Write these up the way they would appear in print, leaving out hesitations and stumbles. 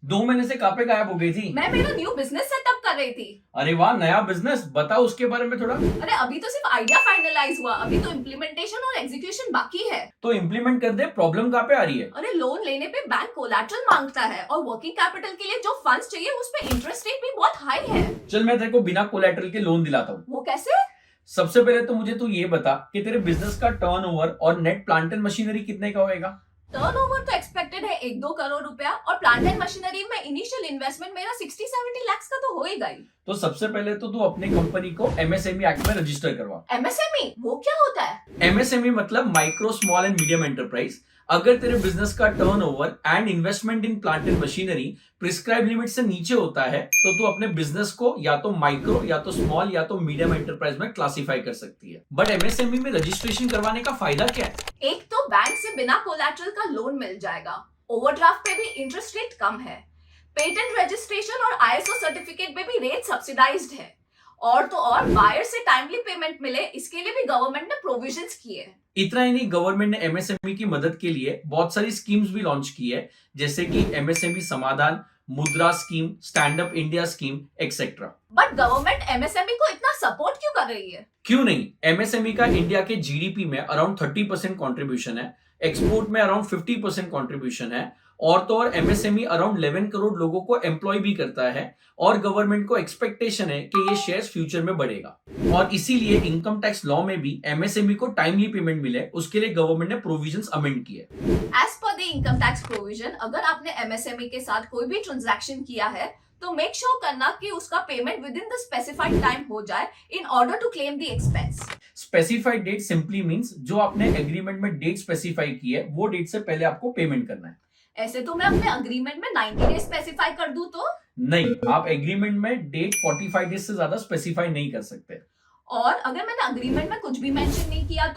2 महीने से कहाँ पे गायब हो गई थी? मैं मेरा न्यू बिजनेस सेटअप कर रही थी। अरे वाह, नया बिजनेस बताओ उसके बारे में थोड़ा। अरे अभी तो सिर्फ आइडिया फाइनलाइज हुआ, अभी तो इम्प्लीमेंटेशन और एग्जीक्यूशन बाकी है। तो इम्प्लीमेंट कर दे, प्रॉब्लम कहाँ पे आ रही है? अरे लोन लेने पे बैंक कोलैटरल मांगता है और वर्किंग कैपिटल के लिए जो फंड्स चाहिए उस पे इंटरेस्ट रेट भी बहुत हाई है। चल मैं तेरे को बिना कोलैटरल के लोन दिलाता हूँ। वो कैसे? सबसे पहले तो मुझे तू ये बता कि तेरे बिजनेस का टर्नओवर और नेट प्लांट एंड मशीनरी कितने का होएगा? टर्नओवर तो एक्सपेक्टेड है 1-2 करोड़ रुपया और प्लांट एंड मशीनरी में इनिशियल इन्वेस्टमेंट मेरा 60-70 लाख का तो होएगा ही। तो सबसे पहले तो तू अपने कंपनी को एमएसएमई एक्ट में रजिस्टर करवा। एमएसएमई वो क्या होता है? एमएसएमई मतलब micro small and medium enterprise. अगर तेरे बिजनेस का turnover and investment in plant and machinery prescribe limit से नीचे होता है तो तू अपने बिजनेस को या तो माइक्रो या तो स्मॉल या तो मीडियम एंटरप्राइज में क्लासिफाई कर सकती है। बट एमएसएमई में रजिस्ट्रेशन करवाने का फायदा क्या है? एक तो बैंक से बिना कोलैटरल का लोन मिल जाएगा, ओवरड्राफ्ट पे भी इंटरेस्ट रेट कम है, पेटेंट रजिस्ट्रेशन और आईएसओ सर्टिफिकेट पे भी रेट सब्सिडाइज्ड है, और तो और बायर से टाइमली पेमेंट मिले इसके लिए भी गवर्नमेंट ने प्रोविजंस किए हैं। इतना ही नहीं, गवर्नमेंट ने एमएसएमई की मदद के लिए बहुत सारी स्कीम्स भी लॉन्च की है, जैसे कि एमएसएमई समाधान, मुद्रा scheme, stand up India scheme etcetera. But government MSME को इतना सपोर्ट क्यों कर रही है? क्यों नहीं, एमएसएमई का इंडिया के जीडीपी में अराउंड 30% कंट्रीब्यूशन है, एक्सपोर्ट में अराउंड 50% कंट्रीब्यूशन है, और तो और एमएसएमई अराउंड 11 करोड़ लोगों को एम्प्लॉय भी करता है, और गवर्नमेंट को एक्सपेक्टेशन है कि ये शेयर्स फ्यूचर में बढ़ेगा। और इसीलिए इनकम टैक्स लॉ में भी एमएसएमई को टाइमली पेमेंट मिले उसके लिए गवर्नमेंट ने प्रोविजंस अमेंड किए। As per the income tax provision, अगर आपने एमएसएमई के साथ कोई भी ट्रांजैक्शन किया है तो मेक श्योर करना कि उसका payment within the specified time हो जाए in order to claim the expense. Specified date simply means जो आपने एग्रीमेंट में डेट स्पेसिफाई की है वो डेट से पहले आपको पेमेंट करना है। ऐसे तो मैं अपने अग्रीमेंट में 90 डेज स्पेसिफाई कर दूं तो? नहीं, आप एग्रीमेंट में डेट 45 डेज से ज्यादा स्पेसिफाई नहीं कर सकते। और अगर मैंने अग्रीमेंट में कुछ भी मेंशन नहीं किया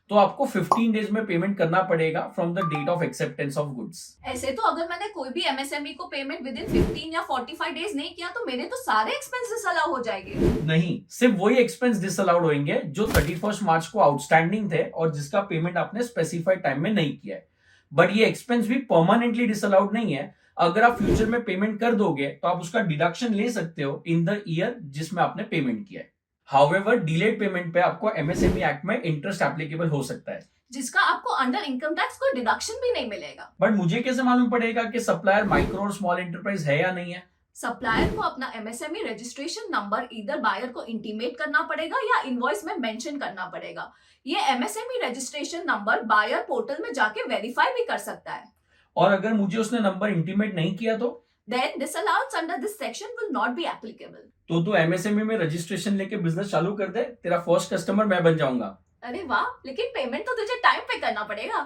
तो आपको 15 डेज में पेमेंट करना पड़ेगा from the date of acceptance of goods. ऐसे तो अगर मैंने कोई भी एमएसएमई को पेमेंट विद इन 15 या 45 डेज नहीं किया तो मेरे तो सारे एक्सपेंसेस अलाउ हो जाएंगे। नहीं, सिर्फ वही एक्सपेंस डिसअलाउड होंगे जो 31 मार्च को आउटस्टैंडिंग थे और जिसका पेमेंट आपने स्पेसिफाइड टाइम में नहीं किया है। बट ये एक्सपेंस भी परमानेंटली डिसअलाउड नहीं है। अगर आप फ्यूचर में पेमेंट कर दोगे तो आप उसका डिडक्शन ले सकते हो इन द ईयर जिसमें आपने पेमेंट किया है। हाउएवर डिलेड पेमेंट पे आपको एमएसएमई एक्ट में इंटरेस्ट एप्लीकेबल हो सकता है, जिसका आपको अंडर इनकम टैक्स कोई डिडक्शन भी नहीं मिलेगा। बट मुझे कैसे मालूम पड़ेगा कि सप्लायर माइक्रो और स्मॉल एंटरप्राइज है या नहीं है? सप्लायर को अपना एमएसएमई रजिस्ट्रेशन नंबर इधर बायर को इंटीमेट करना पड़ेगा या इनवॉइस में मेंशन करना पड़ेगा। ये MSME registration number buyer portal में जाके वेरीफाई भी कर सकता है। और अगर मुझे उसने नंबर इंटीमेट नहीं किया तो? Then disallowance under this section will not be applicable. तो तू एमएसएमई में रजिस्ट्रेशन लेके बिजनेस चालू कर दे, तेरा फर्स्ट कस्टमर मैं बन जाऊंगा। अरे वाह, लेकिन पेमेंट तो तुझे टाइम पे करना पड़ेगा।